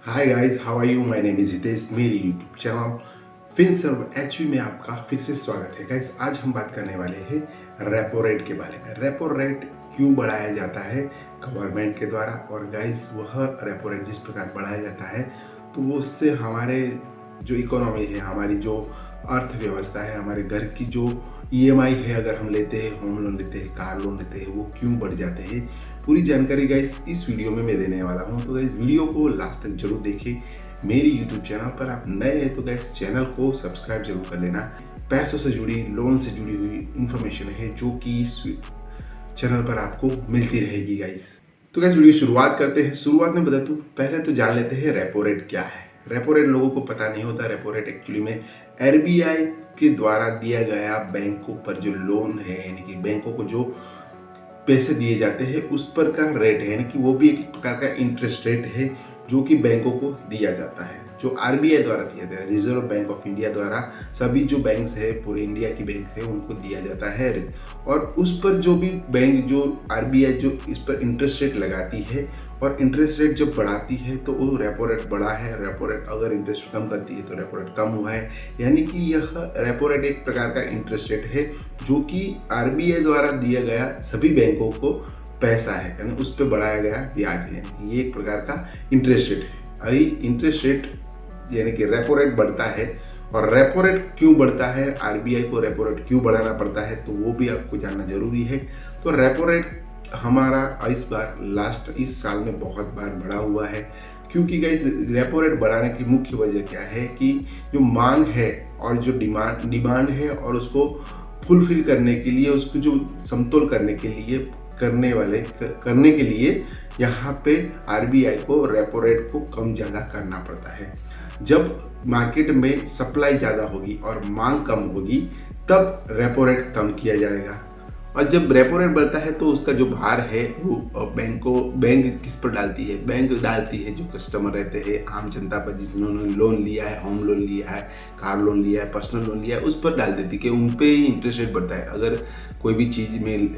Hi guys, how are you? My name is Hitesh. मेरी YouTube channel Finserv HV में आपका फिर से स्वागत है। गाइस, आज हम बात करने वाले हैं रेपो रेट के बारे में। रेपो रेट क्यों बढ़ाया जाता है गवर्नमेंट के द्वारा, और गाइस वह रेपो रेट जिस प्रकार बढ़ाया जाता है तो वो उससे हमारे जो इकोनॉमी है, हमारी जो अर्थव्यवस्था है, हमारे घर की जो ईएमआई है, अगर हम लेते हैं, होम लोन लेते हैं, कार लोन लेते हैं, वो क्यों बढ़ जाते हैं, पूरी जानकारी गाइस इस वीडियो में मैं देने वाला हूं। तो गाइस वीडियो को लास्ट तक जरूर देखिए। मेरी यूट्यूब चैनल पर आप नए हैं तो गाइस चैनल को सब्सक्राइब जरूर कर लेना। पैसों से जुड़ी, लोन से जुड़ी हुई इंफॉर्मेशन है जो कि इस चैनल पर आपको मिलती रहेगी गाइस। तो गाइस वीडियो शुरुआत करते हैं। शुरुआत में बता दूं, पहले तो जान लेते हैं रेपो रेट क्या है। रेपो रेट लोगों को पता नहीं होता। रेपो रेट एक्चुअली में आरबीआई के द्वारा दिया गया बैंकों पर जो लोन है, यानी कि बैंकों को जो पैसे दिए जाते हैं उस पर का रेट है, यानी कि वो भी एक प्रकार का इंटरेस्ट रेट है जो कि बैंकों को दिया जाता है, जो आरबीआई द्वारा दिया जाता है, रिजर्व बैंक ऑफ इंडिया द्वारा। सभी जो बैंक्स है, पूरे इंडिया की बैंक है, उनको दिया जाता है। और उस पर जो भी बैंक, जो आरबीआई जो इस पर इंटरेस्ट रेट लगाती है, और इंटरेस्ट रेट जब बढ़ाती है तो वो रेपो रेट बढ़ा है। रेपो रेट अगर इंटरेस्ट कम करती है तो रेपो रेट कम हुआ है, यानी कि यह रेपो रेट एक प्रकार का इंटरेस्ट रेट है जो कि आरबीआई द्वारा दिया गया सभी बैंकों को पैसा है, यानी उस पर बढ़ाया गया ब्याज है। ये एक प्रकार का इंटरेस्ट रेट है। अभी इंटरेस्ट रेट यानी कि रेपो रेट बढ़ता है, और रेपो रेट क्यों बढ़ता है, आरबीआई को रेपो रेट क्यों बढ़ाना पड़ता है, तो वो भी आपको जानना जरूरी है। तो रेपो रेट हमारा इस बार इस साल में बहुत बार बढ़ा हुआ है, क्योंकि गाइस रेपो रेट बढ़ाने की मुख्य वजह क्या है कि जो मांग है और जो डिमांड है, और उसको फुलफिल करने के लिए, उसको जो समतोल करने के लिए यहाँ पे आरबीआई को रेपो रेट को कम ज़्यादा करना पड़ता है। जब मार्केट में सप्लाई ज़्यादा होगी और मांग कम होगी तब रेपो रेट कम किया जाएगा, और जब रेपो रेट बढ़ता है तो उसका जो भार है वो बैंक किस पर डालती है? बैंक डालती है जो कस्टमर रहते हैं, आम जनता पर, जिन्होंने लोन लिया है, होम लोन लिया है, कार लोन लिया है, पर्सनल लोन लिया है, उस पर डाल देती है कि उन पे ही इंटरेस्ट रेट बढ़ता है। अगर कोई भी चीज़ में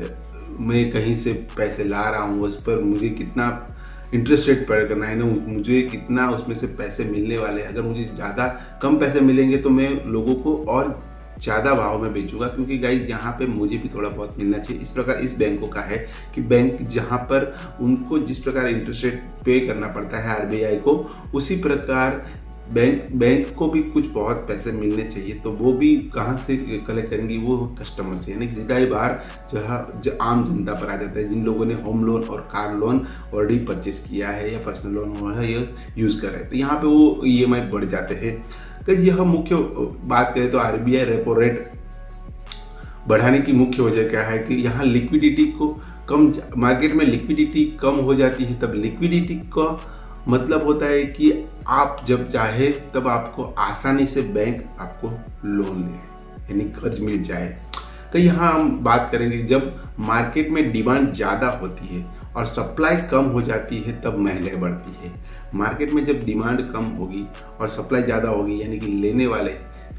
मैं कहीं से पैसे ला रहा हूँ, उस पर मुझे कितना इंटरेस्ट रेट पे करना है ना, मुझे कितना उसमें से पैसे मिलने वाले हैं। अगर मुझे ज़्यादा कम पैसे मिलेंगे तो मैं लोगों को और ज़्यादा भाव में बेचूंगा, क्योंकि गाइज यहाँ पे मुझे भी थोड़ा बहुत मिलना चाहिए। इस प्रकार इस बैंकों का है कि बैंक जहाँ पर उनको जिस प्रकार इंटरेस्ट रेट पे करना पड़ता है आरबीआई को, उसी प्रकार बैंक को भी कुछ बहुत पैसे मिलने चाहिए। तो वो भी कहाँ से कलेक्ट करेंगी? वो कस्टमर से, यानी सीधा ही बाहर जहाँ जो आम जनता पर आ जाता है, जिन लोगों ने होम लोन और कार लोन ऑलरेडी परचेस किया है या पर्सनल लोन हो है या यूज़ कर रहे हैं, तो यहाँ पे वो ईएमआई बढ़ जाते हैं। यह मुख्य बात करें तो आरबीआई रेपो रेट बढ़ाने की मुख्य वजह क्या है कि यहाँ लिक्विडिटी को कम, मार्केट में लिक्विडिटी कम हो जाती है। तब लिक्विडिटी का मतलब होता है कि आप जब चाहे तब आपको आसानी से बैंक आपको लोन ले, यानी कर्ज मिल जाए। तो यहाँ हम बात करेंगे जब मार्केट में डिमांड ज़्यादा होती है और सप्लाई कम हो जाती है तब महंगाई बढ़ती है। मार्केट में जब डिमांड कम होगी और सप्लाई ज़्यादा होगी, यानी कि लेने वाले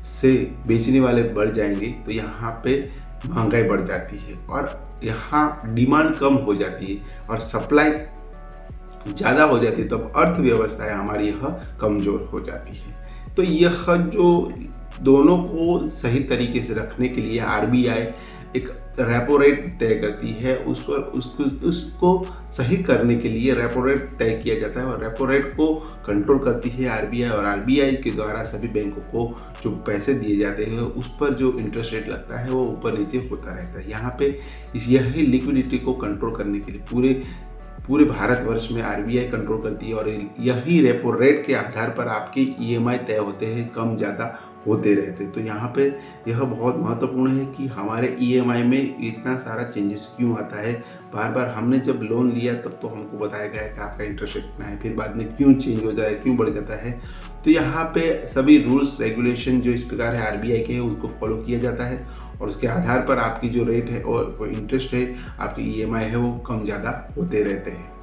से बेचने वाले बढ़ जाएंगे, तो यहाँ पे महंगाई बढ़ जाती है। और यहाँ डिमांड कम हो जाती है और सप्लाई ज़्यादा हो जाती है तब अर्थव्यवस्था है हमारी यह कमज़ोर हो जाती है। तो यह जो दोनों को सही तरीके से रखने के लिए आरबीआई एक रेपो रेट तय करती है, उसको सही करने के लिए रेपो रेट तय किया जाता है, और रेपो रेट को कंट्रोल करती है आरबीआई। और आरबीआई के द्वारा सभी बैंकों को जो पैसे दिए जाते हैं उस पर जो इंटरेस्ट रेट लगता है वो ऊपर नीचे होता रहता है। यहाँ पे यही लिक्विडिटी को कंट्रोल करने के लिए पूरे भारतवर्ष में आरबीआई कंट्रोल करती है, और यही रेपो रेट के आधार पर आपके ईएमआई तय होते हैं, कम ज़्यादा होते रहते। तो यहाँ पे यह बहुत महत्वपूर्ण है कि हमारे ईएमआई में इतना सारा चेंजेस क्यों आता है। बार बार हमने जब लोन लिया तब तो हमको बताया गया कि आपका इंटरेस्ट रेट कितना है, फिर बाद में क्यों चेंज हो जाता है, क्यों बढ़ जाता है। तो यहाँ पे सभी रूल्स रेगुलेशन जो इस प्रकार है आरबीआई के, उसको फॉलो किया जाता है, और उसके आधार पर आपकी जो रेट है और इंटरेस्ट है, आपकी ईएमआई है, वो कम ज़्यादा होते रहते हैं।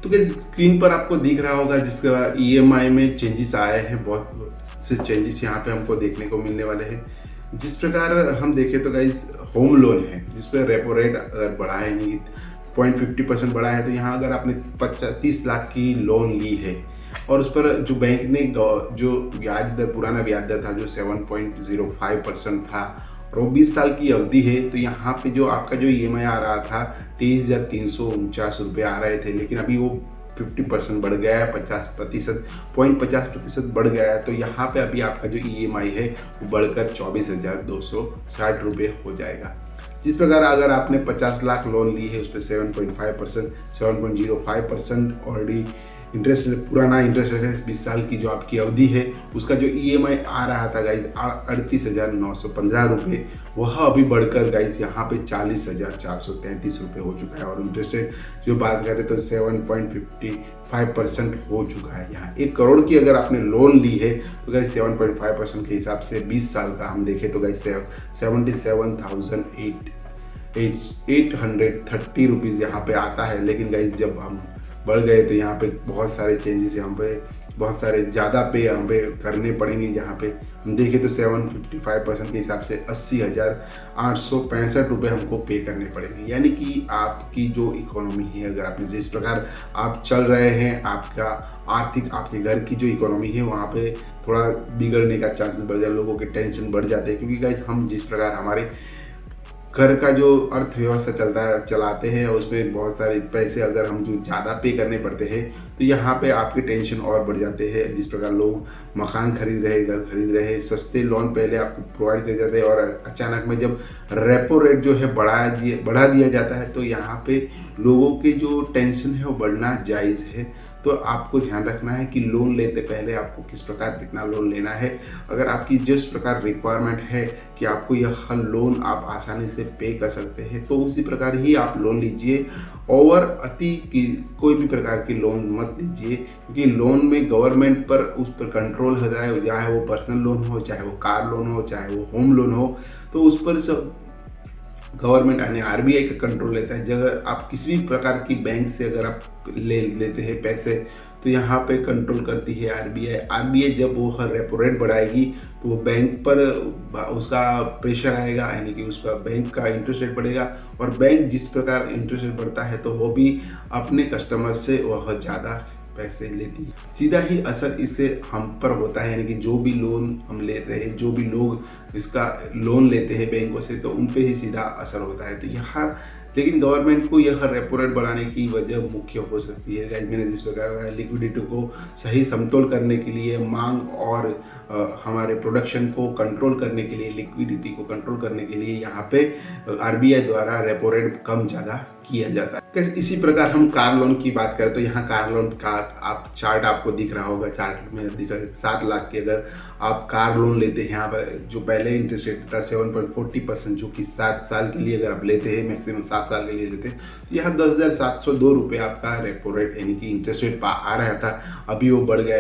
तो गाइस स्क्रीन पर आपको दिख रहा होगा जिसका ईएमआई में चेंजेस आए हैं, बहुत से चेंजेस यहाँ पे हमको देखने को मिलने वाले हैं। जिस प्रकार हम देखें तो गाइस होम लोन है जिस पर रेपो रेट अगर बढ़ाएंगे 0.50% बढ़ा है। तो यहाँ अगर आपने 30 लाख की लोन ली है और उस पर जो बैंक ने जो ब्याज दर, पुराना ब्याज दर था जो 7.05% था और वो 20 साल की अवधि है, तो यहाँ पे जो आपका जो EMI आ रहा था 23,349 रुपये आ रहे थे, लेकिन अभी वो 50% बढ़ गया है, 50% बढ़ गया है। तो यहाँ पे अभी आपका जो EMI है वो बढ़कर 24,260 रुपये हो जाएगा। जिस प्रकार अगर आपने 50 लाख लोन ली है उस पर 7.5%, 7.05% ऑलरेडी इंटरेस्ट, पुराना इंटरेस्ट रेट है, 20 साल की जो आपकी अवधि है, उसका जो EMI आ रहा था गाइज 38,915 रुपये, वह अभी बढ़कर गाइज यहाँ पे 40,433 रुपये हो चुका है। और इंटरेस्ट रेट जो बात करें तो 7.55% हो चुका है। यहाँ 1 करोड़ की अगर आपने लोन ली है तो गाइज 7.5% के हिसाब से 20 साल का हम देखें तो गाइज 77,830 रुपीज़ यहाँ पे आता है। लेकिन गाइज जब हम बढ़ गए तो यहाँ पे बहुत सारे चेंजेस, यहाँ पे बहुत सारे ज़्यादा पे हम पे करने पड़ेंगे। यहाँ पे हम देखें तो 755% के हिसाब से 80,865 रुपये हमको पे करने पड़ेंगे। यानी कि आपकी जो इकोनॉमी है, अगर आप जिस प्रकार आप चल रहे हैं, आपका आर्थिक, आपके घर की जो इकोनॉमी है वहाँ पे थोड़ा बिगड़ने का चांसेस बढ़ जाए, लोगों के टेंशन बढ़ जाते हैं। क्योंकि गाइस हम जिस प्रकार हमारे घर का जो अर्थव्यवस्था चलाते हैं उसमें बहुत सारे पैसे अगर हम जो ज़्यादा पे करने पड़ते हैं तो यहाँ पे आपके टेंशन और बढ़ जाते हैं। जिस प्रकार लोग मकान खरीद रहे, घर खरीद रहे, सस्ते लोन पहले आपको प्रोवाइड कर जाते हैं और अचानक में जब रेपो रेट जो है बढ़ा दिया जाता है तो यहाँ पे लोगों के जो टेंशन है वो बढ़ना जायज़ है। तो आपको ध्यान रखना है कि लोन लेते पहले आपको किस प्रकार कितना लोन लेना है। अगर आपकी जिस प्रकार रिक्वायरमेंट है कि आपको यह लोन आप आसानी से पे कर सकते हैं तो उसी प्रकार ही आप लोन लीजिए। ओवर अति की कोई भी प्रकार की लोन मत लीजिए, क्योंकि लोन में गवर्नमेंट पर उस पर कंट्रोल होता है, चाहे वो पर्सनल लोन हो, चाहे वो कार लोन हो, चाहे वो होम लोन हो, तो उस पर सब गवर्नमेंट यानी RBI का कंट्रोल लेता है। अगर आप किसी भी प्रकार की बैंक से अगर आप लेते हैं पैसे तो यहाँ पे कंट्रोल करती है RBI जब वो रेपो रेट बढ़ाएगी तो वो बैंक पर उसका प्रेशर आएगा, यानी कि उसका बैंक का इंटरेस्ट रेट बढ़ेगा। और बैंक जिस प्रकार इंटरेस्ट रेट बढ़ता है तो वो भी अपने कस्टमर से वह ज़्यादा पैसे लेती है। सीधा ही असर इससे हम पर होता है, यानी कि जो भी लोन हम लेते हैं, जो भी लोग इसका लोन लेते हैं बैंकों से, तो उन पे ही सीधा असर होता है। तो यहाँ लेकिन गवर्नमेंट को यह रेपो रेट बढ़ाने की वजह मुख्य हो सकती है गाइस, मैंने जिस प्रकार लिक्विडिटी को सही समतोल करने के लिए, मांग और हमारे प्रोडक्शन को कंट्रोल करने के लिए, लिक्विडिटी को कंट्रोल करने के लिए यहाँ पे RBI द्वारा रेपो रेट कम ज़्यादा किया जाता है। इसी प्रकार हम कार लोन की बात करें तो यहाँ कार लोन का आप चार्ट आपको दिख रहा होगा, चार्ट में दिख रहा है 7 लाख की अगर आप कार लोन लेते हैं, यहाँ पर जो पहले इंटरेस्ट रेट था 7.40%, जो कि 7 साल के लिए अगर आप लेते हैं, मैक्सिमम 7 साल के लिए लेते हैं, तो यहाँ 10,702 रुपये आपका रेपो रेट यानी कि इंटरेस्ट रेट आ रहा था। अभी वो बढ़ गया,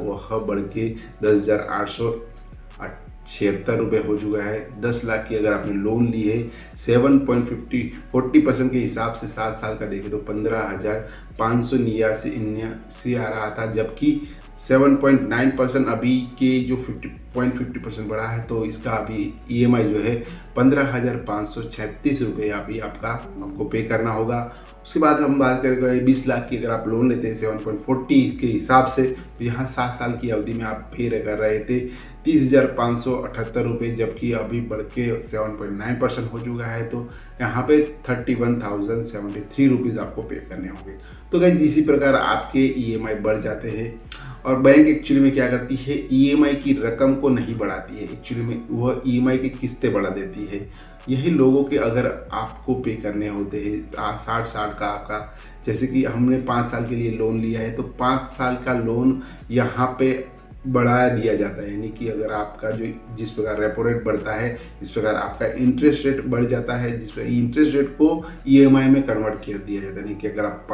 वह बढ़ के 10,876 रुपये हो चुका है। 10 लाख की अगर आपने लोन ली है 40% के हिसाब से 7 साल का देखें तो 15,589 आ रहा था, जबकि 7.9% अभी के जो 50% बढ़ा है तो इसका अभी EMI जो है 15,536 रुपये अभी आपको पे करना होगा। उसके बाद हम बात करें 20 लाख की अगर आप लोन लेते हैं 7.40 के हिसाब से, तो यहाँ 7 साल की अवधि में आप पे कर रहे थे 30,578 रुपये, जबकि अभी बढ़ के 7.9% हो चुका है। तो यहाँ पे 31,073 रुपीज़ आपको पे करने होंगे। तो गाइस इसी प्रकार आपके EMI बढ़ जाते हैं। और बैंक एक्चुअली में क्या करती है, EMI की रकम को नहीं बढ़ाती है, एक्चुअली में वह EMI की किस्तें बढ़ा देती है। यही लोगों के अगर आपको पे करने होते हैं 60 साल का आपका, जैसे कि हमने 5 साल के लिए लोन लिया है तो 5 साल का लोन यहाँ पे बढ़ा दिया जाता है। यानी कि अगर आपका जो जिस प्रकार रेपो रेट बढ़ता है इस प्रकार आपका इंटरेस्ट रेट बढ़ जाता है, जिस प्रकार इंटरेस्ट रेट को EMI में कन्वर्ट कर दिया जाता है। यानी कि अगर आप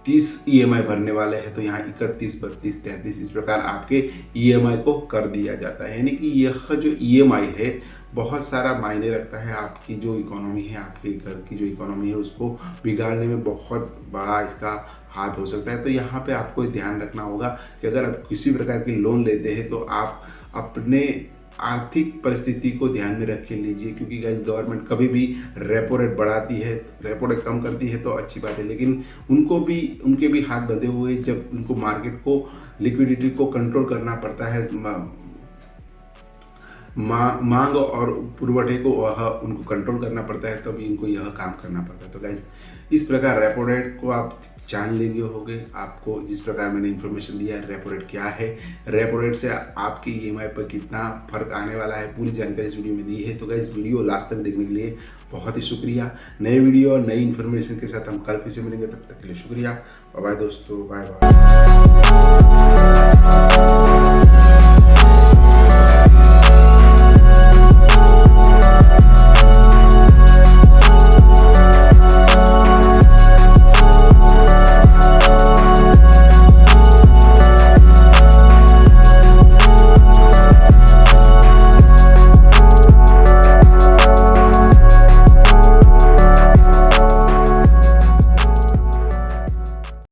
30 EMI भरने वाले हैं तो यहाँ 31, 32, 33 इस प्रकार आपके EMI को कर दिया जाता है। यानी कि यह जो EMI है बहुत सारा मायने रखता है, आपकी जो इकोनॉमी है, आपके घर की जो इकोनॉमी है उसको बिगाड़ने में बहुत बड़ा इसका हाथ हो सकता है। तो यहाँ पे आपको ध्यान रखना होगा कि अगर आप किसी प्रकार की लोन लेते हैं तो आप अपने आर्थिक परिस्थिति को ध्यान में रख के लीजिए, क्योंकि गाइस गवर्नमेंट कभी भी रेपो रेट बढ़ाती है, रेपो रेट कम करती है तो अच्छी बात है, लेकिन उनके भी हाथ बंधे हुए, जब उनको मार्केट को लिक्विडिटी को कंट्रोल करना पड़ता है, मांग और पुरवठे को वह उनको कंट्रोल करना पड़ता है, तभी इनको यह काम करना पड़ता है। तो गाइस इस प्रकार रेपो रेट को आप जान लेंगे होंगे, आपको जिस प्रकार मैंने इन्फॉर्मेशन दिया है रेपो रेट क्या है, रेपो रेट से आपकी ईएमआई पर कितना फर्क आने वाला है, पूरी जानकारी इस वीडियो में दी है। तो गाइस वीडियो लास्ट तक देखने के लिए बहुत ही शुक्रिया। नए वीडियो और नई इन्फॉर्मेशन के साथ हम कल फिर से मिलेंगे, तब तक के लिए शुक्रिया। बाय बाय दोस्तों, बाय बाय।